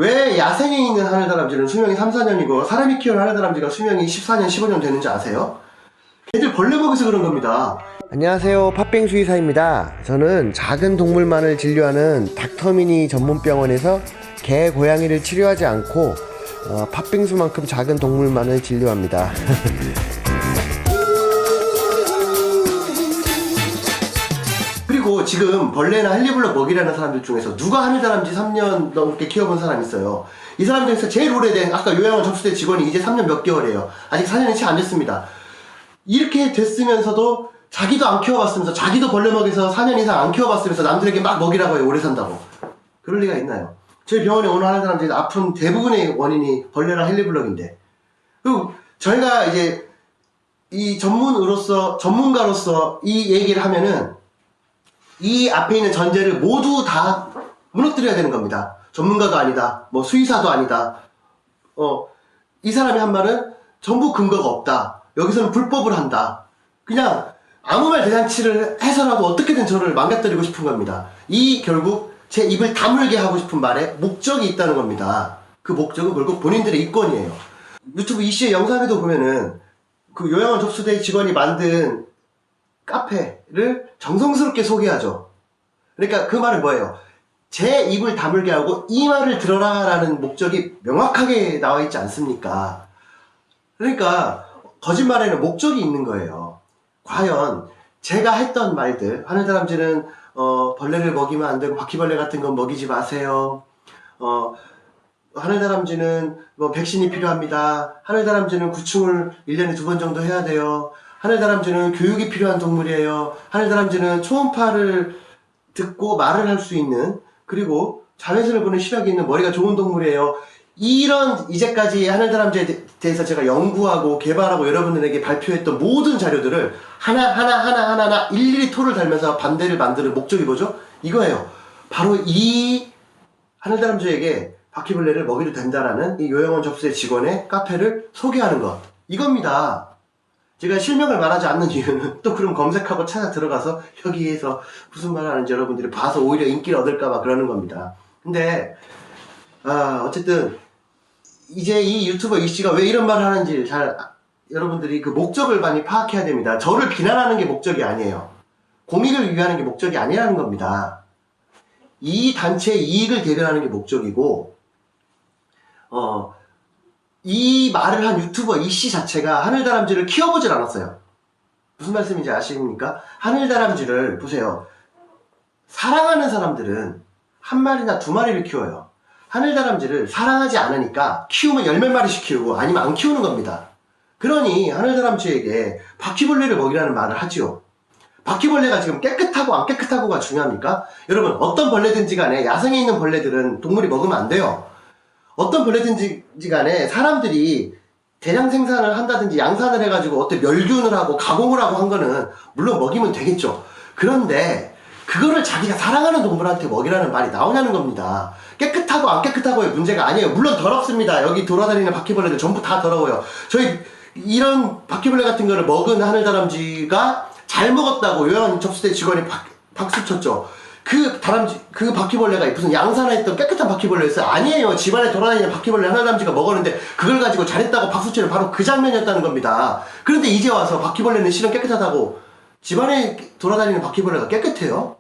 왜 야생에 있는 하늘다람쥐는 수명이 3, 4년이고 사람이 키우는 하늘다람쥐가 수명이 14년, 15년 되는지 아세요? 걔들 벌레 먹여서 그런 겁니다. 안녕하세요, 팥빙 수의사입니다. 저는 작은 동물만을 진료하는 닥터미니 전문병원에서 개, 고양이를 치료하지 않고 팥빙수만큼 작은 동물만을 진료합니다. 그리고 지금 벌레나 헬리블럭 먹이라는 사람들 중에서 누가 하늘다람쥐 3년 넘게 키워본 사람이 있어요. 이 사람 중에서 제일 오래된 아까 요양원 접수된 직원이 이제 3년 몇 개월이에요. 아직 4년이 채 안 됐습니다. 이렇게 됐으면서도 자기도 안 키워봤으면서 자기도 벌레 먹여서 4년 이상 안 키워봤으면서 남들에게 막 먹이라고 해요. 오래 산다고. 그럴 리가 있나요? 저희 병원에 오는 하늘다람쥐 아픈 대부분의 원인이 벌레랑 헬리블럭인데, 그리고 저희가 이제 이 전문가로서 이 얘기를 하면은 이 앞에 있는 전제를 모두 다 무너뜨려야 되는 겁니다. 전문가도 아니다, 뭐 수의사도 아니다. 이 사람이 한 말은 전부 근거가 없다. 여기서는 불법을 한다. 그냥 아무 말 대잔치를 해서라도 어떻게든 저를 망가뜨리고 싶은 겁니다. 이 결국 제 입을 다물게 하고 싶은 말에 목적이 있다는 겁니다. 그 목적은 결국 본인들의 이권이에요. 유튜브 이씨의 영상에도 보면은 그 요양원 접수대 직원이 만든 카페를 정성스럽게 소개하죠. 그러니까 그 말은 뭐예요? 제 입을 다물게 하고 이 말을 들어라 라는 목적이 명확하게 나와 있지 않습니까? 그러니까 거짓말에는 목적이 있는 거예요. 과연 제가 했던 말들, 하늘다람쥐는 벌레를 먹이면 안 되고 바퀴벌레 같은 건 먹이지 마세요. 하늘다람쥐는 뭐 백신이 필요합니다. 하늘다람쥐는 구충을 1년에 2번 정도 해야 돼요. 하늘다람쥐는 교육이 필요한 동물이에요. 하늘다람쥐는 초음파를 듣고 말을 할 수 있는, 그리고 자외선을 보는 시력이 있는 머리가 좋은 동물이에요. 이런 이제까지 하늘다람쥐에 대해서 제가 연구하고 개발하고 여러분들에게 발표했던 모든 자료들을 하나 일일이 토를 달면서 반대를 만드는 목적이 뭐죠? 이거예요. 바로 이 하늘다람쥐에게 바퀴벌레를 먹여도 된다라는 이 요양원 접수대 직원의 카페를 소개하는 것, 이겁니다. 제가 실명을 말하지 않는 이유는 또 그럼 검색하고 찾아 들어가서 여기에서 무슨 말을 하는지 여러분들이 봐서 오히려 인기를 얻을까봐 그러는 겁니다. 근데 어쨌든 이제 이 유튜버 이씨가 왜 이런 말을 하는지 잘 여러분들이 그 목적을 많이 파악해야 됩니다. 저를 비난하는 게 목적이 아니에요. 공익을 위하는 게 목적이 아니라는 겁니다. 이 단체의 이익을 대변하는 게 목적이고, 이 말을 한 유튜버 이씨 자체가 하늘다람쥐를 키워보질 않았어요. 무슨 말씀인지 아십니까? 하늘다람쥐를 보세요. 사랑하는 사람들은 한 마리나 두 마리를 키워요. 하늘다람쥐를 사랑하지 않으니까 키우면 10몇 마리씩 키우고 아니면 안 키우는 겁니다. 그러니 하늘다람쥐에게 바퀴벌레를 먹이라는 말을 하지요. 바퀴벌레가 지금 깨끗하고 안 깨끗하고가 중요합니까? 여러분, 어떤 벌레든지 간에 야생에 있는 벌레들은 동물이 먹으면 안 돼요. 어떤 벌레든지 간에 사람들이 대량 생산을 한다든지 양산을 해가지고 어떤 멸균을 하고 가공을 하고 한 거는 물론 먹이면 되겠죠. 그런데 그거를 자기가 사랑하는 동물한테 먹이라는 말이 나오냐는 겁니다. 깨끗하고 안 깨끗하고의 문제가 아니에요. 물론 더럽습니다. 여기 돌아다니는 바퀴벌레들 전부 다 더러워요. 저희 이런 바퀴벌레 같은 거를 먹은 하늘다람쥐가 잘 먹었다고 요양원 접수대 직원이 박수 쳤죠. 그 바퀴벌레가 무슨 양산했던 깨끗한 바퀴벌레였어요? 아니에요. 집안에 돌아다니는 바퀴벌레 하늘다람쥐가 먹었는데 그걸 가지고 잘했다고 박수치는 바로 그 장면이었다는 겁니다. 그런데 이제 와서 바퀴벌레는 실은 깨끗하다고, 집안에 돌아다니는 바퀴벌레가 깨끗해요?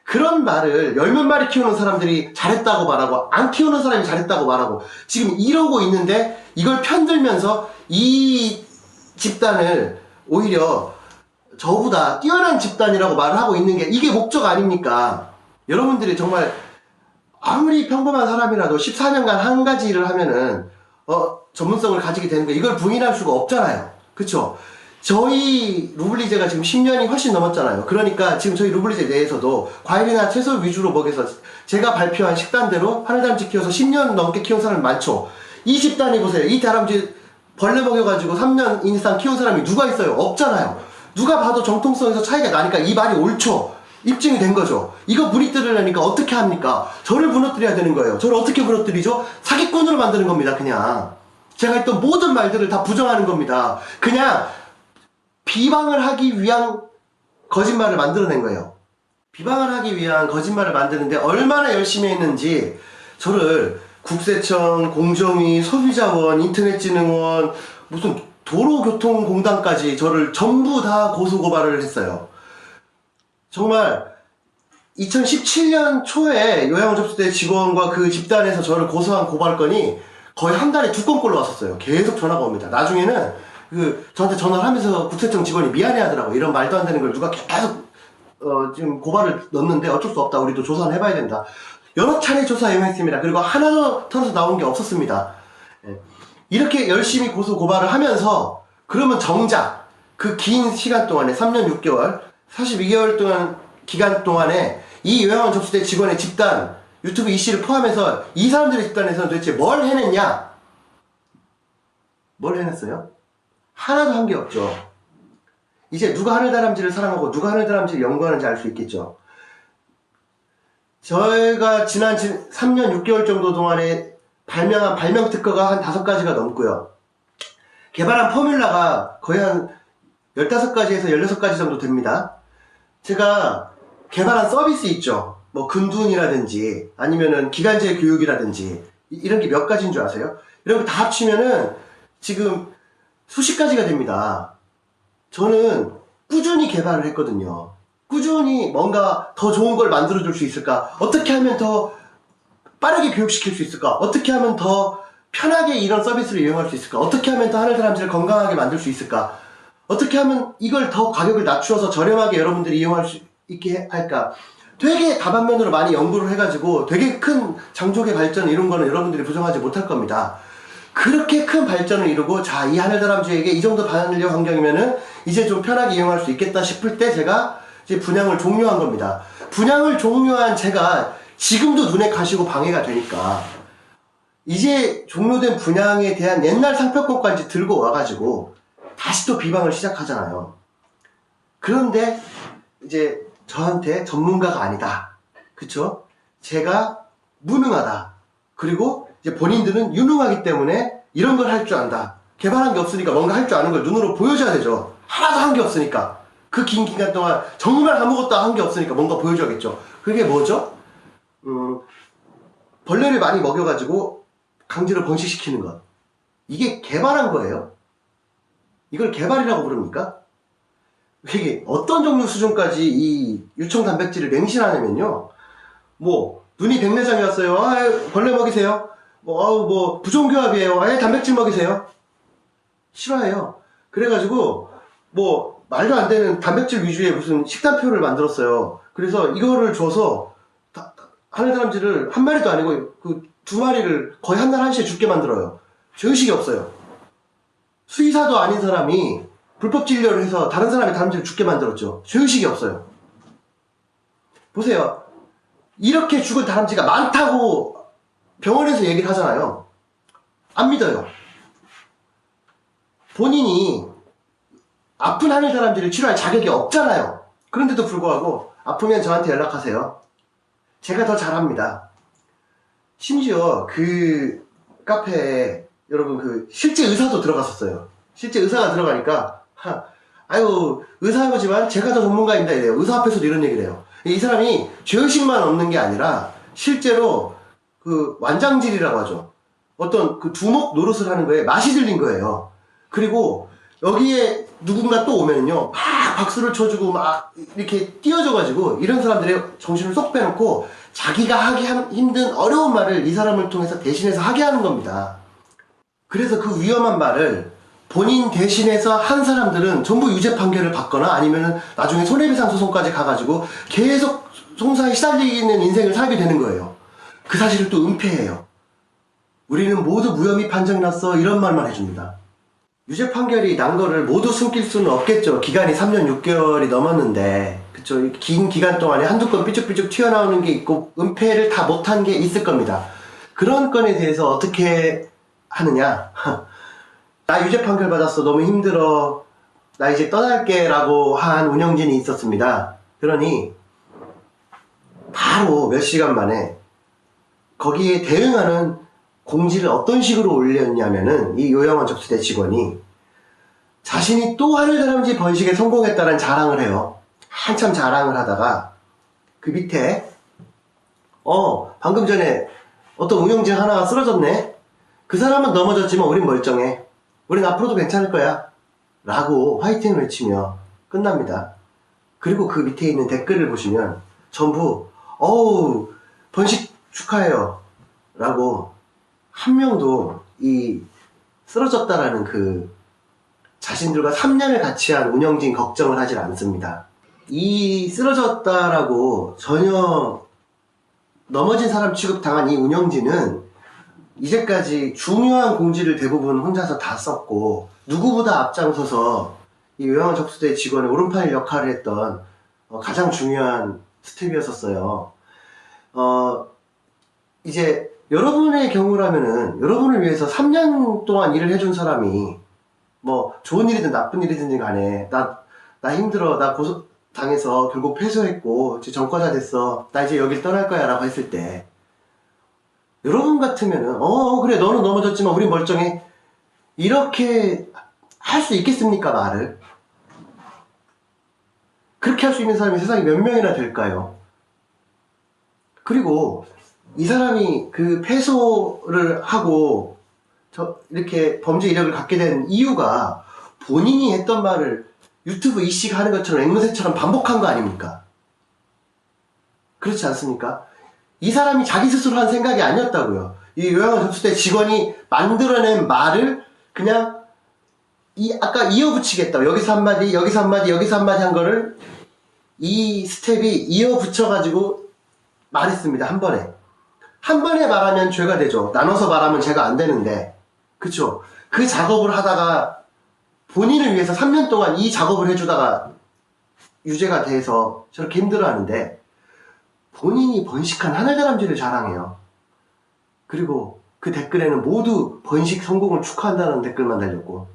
그런 말을 10몇 마리 키우는 사람들이 잘했다고 말하고 안 키우는 사람이 잘했다고 말하고 지금 이러고 있는데, 이걸 편들면서 이 집단을 오히려 저보다 뛰어난 집단이라고 말을 하고 있는 게 이게 목적 아닙니까? 여러분들이 정말 아무리 평범한 사람이라도 14년간 한 가지 일을 하면은 전문성을 가지게 되는 거, 이걸 부인할 수가 없잖아요. 그쵸? 저희 루블리제가 지금 10년이 훨씬 넘었잖아요. 그러니까 지금 저희 루블리제 내에서도 과일이나 채소 위주로 먹여서 제가 발표한 식단대로 하늘다람쥐 키워서 10년 넘게 키운 사람이 많죠. 이 집단이 보세요. 이 다람쥐 벌레 먹여가지고 3년 이상 키운 사람이 누가 있어요? 없잖아요. 누가 봐도 정통성에서 차이가 나니까 이 말이 옳죠. 입증이 된 거죠. 이거 무너뜨리려니까 어떻게 합니까? 저를 무너뜨려야 되는 거예요. 저를 어떻게 무너뜨리죠? 사기꾼으로 만드는 겁니다. 그냥 제가 했던 모든 말들을 다 부정하는 겁니다. 그냥 비방을 하기 위한 거짓말을 만들어낸 거예요. 비방을 하기 위한 거짓말을 만드는데 얼마나 열심히 했는지 저를 국세청, 공정위, 소비자원, 인터넷진흥원, 무슨 도로교통공단까지 저를 전부 다 고소고발을 했어요. 정말 2017년 초에 요양원접수대 직원과 그 집단에서 저를 고소한 고발건이 거의 한 달에 2건꼴로 왔었어요. 계속 전화가 옵니다. 나중에는 저한테 전화를 하면서 국세청 직원이 미안해 하더라고. 이런 말도 안 되는 걸 누가 계속 지금 고발을 넣었는데 어쩔 수 없다. 우리도 조사를 해봐야 된다. 여러 차례 조사 이용했습니다. 그리고 하나도 털어서 나온 게 없었습니다. 예. 이렇게 열심히 고소 고발을 하면서 그러면 정작 그 긴 시간 동안에 3년 6개월 42개월 동안 기간 동안에 이 요양원 접수대 직원의 집단 유튜브 이씨를 포함해서 이 사람들의 집단에서는 도대체 뭘 해냈냐? 뭘 해냈어요? 하나도 한 게 없죠. 이제 누가 하늘다람쥐를 사랑하고 누가 하늘다람쥐를 연구하는지 알 수 있겠죠. 저희가 지난 3년 6개월 정도 동안에 발명한 발명 특허가 한 5가지가 넘고요. 개발한 포뮬라가 거의 한 15가지에서 16가지 정도 됩니다. 제가 개발한 서비스 있죠. 뭐 금둔이라든지 아니면은 기간제 교육이라든지 이런 게 몇 가지인 줄 아세요? 이런 거 다 합치면은 지금 수십 가지가 됩니다. 저는 꾸준히 개발을 했거든요. 꾸준히 뭔가 더 좋은 걸 만들어줄 수 있을까? 어떻게 하면 더 빠르게 교육시킬 수 있을까? 어떻게 하면 더 편하게 이런 서비스를 이용할 수 있을까? 어떻게 하면 더 하늘다람쥐를 건강하게 만들 수 있을까? 어떻게 하면 이걸 더 가격을 낮추어서 저렴하게 여러분들이 이용할 수 있게 할까? 되게 다방면으로 많이 연구를 해가지고 되게 큰 장족의 발전 이런 거는 여러분들이 부정하지 못할 겁니다. 그렇게 큰 발전을 이루고 자, 이 하늘다람쥐에게 이 정도 반려 환경이면은 이제 좀 편하게 이용할 수 있겠다 싶을 때 제가 이제 분양을 종료한 겁니다. 분양을 종료한 제가 지금도 눈에 가시고 방해가 되니까 이제 종료된 분양에 대한 옛날 상표권까지 들고 와가지고 다시 또 비방을 시작하잖아요. 그런데 이제 저한테 전문가가 아니다. 그쵸? 제가 무능하다. 그리고 이제 본인들은 유능하기 때문에 이런 걸 할 줄 안다. 개발한 게 없으니까 뭔가 할 줄 아는 걸 눈으로 보여줘야 되죠. 하나도 한 게 없으니까. 그 긴 기간 동안 정말 아무것도 한 게 없으니까 뭔가 보여줘야겠죠. 그게 뭐죠? 벌레를 많이 먹여가지고 강제로 번식시키는 것. 이게 개발한 거예요? 이걸 개발이라고 부릅니까? 이게 어떤 종류 수준까지 이 유청 단백질을 맹신하냐면요. 뭐 눈이 백내장이었어요. 벌레 먹이세요. 뭐 부종교합이에요. 단백질 먹이세요. 싫어해요. 그래가지고 뭐 말도 안 되는 단백질 위주의 무슨 식단표를 만들었어요. 그래서 이거를 줘서 하늘다람쥐를 한 마리도 아니고 그 2마리를 거의 한 날 한시에 죽게 만들어요. 죄의식이 없어요. 수의사도 아닌 사람이 불법 진료를 해서 다른 사람의 다람쥐를 죽게 만들었죠. 죄의식이 없어요. 보세요. 이렇게 죽은 다람쥐가 많다고 병원에서 얘기를 하잖아요. 안 믿어요. 본인이 아픈 하늘다람쥐를 치료할 자격이 없잖아요. 그런데도 불구하고 아프면 저한테 연락하세요. 제가 더 잘합니다. 심지어 그 카페에 여러분 실제 의사도 들어갔었어요. 실제 의사가 들어가니까 아유 의사이지만 제가 더 전문가입니다 이래요. 의사 앞에서도 이런 얘기를 해요. 이 사람이 죄의식만 없는 게 아니라 실제로 그 완장질이라고 하죠. 어떤 그 두목 노릇을 하는 거에 맛이 들린 거예요. 그리고 여기에 누군가 또 오면요 막 박수를 쳐주고 막 이렇게 띄워줘가지고 이런 사람들의 정신을 쏙 빼놓고 자기가 하기 힘든 어려운 말을 이 사람을 통해서 대신해서 하게 하는 겁니다. 그래서 그 위험한 말을 본인 대신해서 한 사람들은 전부 유죄 판결을 받거나 아니면은 나중에 손해배상 소송까지 가가지고 계속 송사에 시달리는 인생을 살게 되는 거예요. 그 사실을 또 은폐해요. 우리는 모두 무혐의 판정이 났어 이런 말만 해줍니다. 유죄 판결이 난 거를 모두 숨길 수는 없겠죠. 기간이 3년 6개월이 넘었는데 그쵸. 긴 기간 동안에 한두 건 삐죽삐죽 튀어나오는 게 있고 은폐를 다 못한 게 있을 겁니다. 그런 건에 대해서 어떻게 하느냐. 나 유죄 판결 받았어. 너무 힘들어. 나 이제 떠날게 라고 한 운영진이 있었습니다. 그러니 바로 몇 시간 만에 거기에 대응하는 공지를 어떤 식으로 올렸냐면은 이 요양원 접수대 직원이 자신이 또 하늘다람쥐 번식에 성공했다는 자랑을 해요. 한참 자랑을 하다가 그 밑에 방금 전에 어떤 운영진 하나가 쓰러졌네? 그 사람은 넘어졌지만 우린 멀쩡해. 우린 앞으로도 괜찮을 거야. 라고 화이팅을 외치며 끝납니다. 그리고 그 밑에 있는 댓글을 보시면 전부 어우 번식 축하해요 라고 한 명도 이 쓰러졌다라는 그 자신들과 3년을 같이 한 운영진 걱정을 하질 않습니다. 이 쓰러졌다라고 전혀 넘어진 사람 취급당한 이 운영진은 이제까지 중요한 공지를 대부분 혼자서 다 썼고 누구보다 앞장서서 이 요양원 접수대 직원의 오른팔 역할을 했던 가장 중요한 스텝이었었어요. 이제 여러분의 경우라면은 여러분을 위해서 3년 동안 일을 해준 사람이 뭐 좋은 일이든 나쁜 일이든 간에 나 힘들어 나 고소 당해서 결국 패소했고 이제 전과자 됐어 나 이제 여길 떠날 거야 라고 했을 때 여러분 같으면은 그래 너는 넘어졌지만 우린 멀쩡해 이렇게 할 수 있겠습니까 말을? 그렇게 할 수 있는 사람이 세상에 몇 명이나 될까요? 그리고 이 사람이 그 패소를 하고 이렇게 범죄 이력을 갖게 된 이유가 본인이 했던 말을 유튜브 이씨가 하는 것처럼 앵무새처럼 반복한 거 아닙니까? 그렇지 않습니까? 이 사람이 자기 스스로 한 생각이 아니었다고요. 이 요양원 접수대 직원이 만들어낸 말을 그냥 아까 이어붙이겠다. 여기서 한마디, 여기서 한마디, 여기서 한마디 한 거를 이 스텝이 이어붙여가지고 말했습니다. 한 번에. 한 번에 말하면 죄가 되죠. 나눠서 말하면 죄가 안 되는데. 그쵸? 그 작업을 하다가 본인을 위해서 3년 동안 이 작업을 해주다가 유죄가 돼서 저렇게 힘들어하는데 본인이 번식한 하늘다람쥐를 자랑해요. 그리고 그 댓글에는 모두 번식 성공을 축하한다는 댓글만 달렸고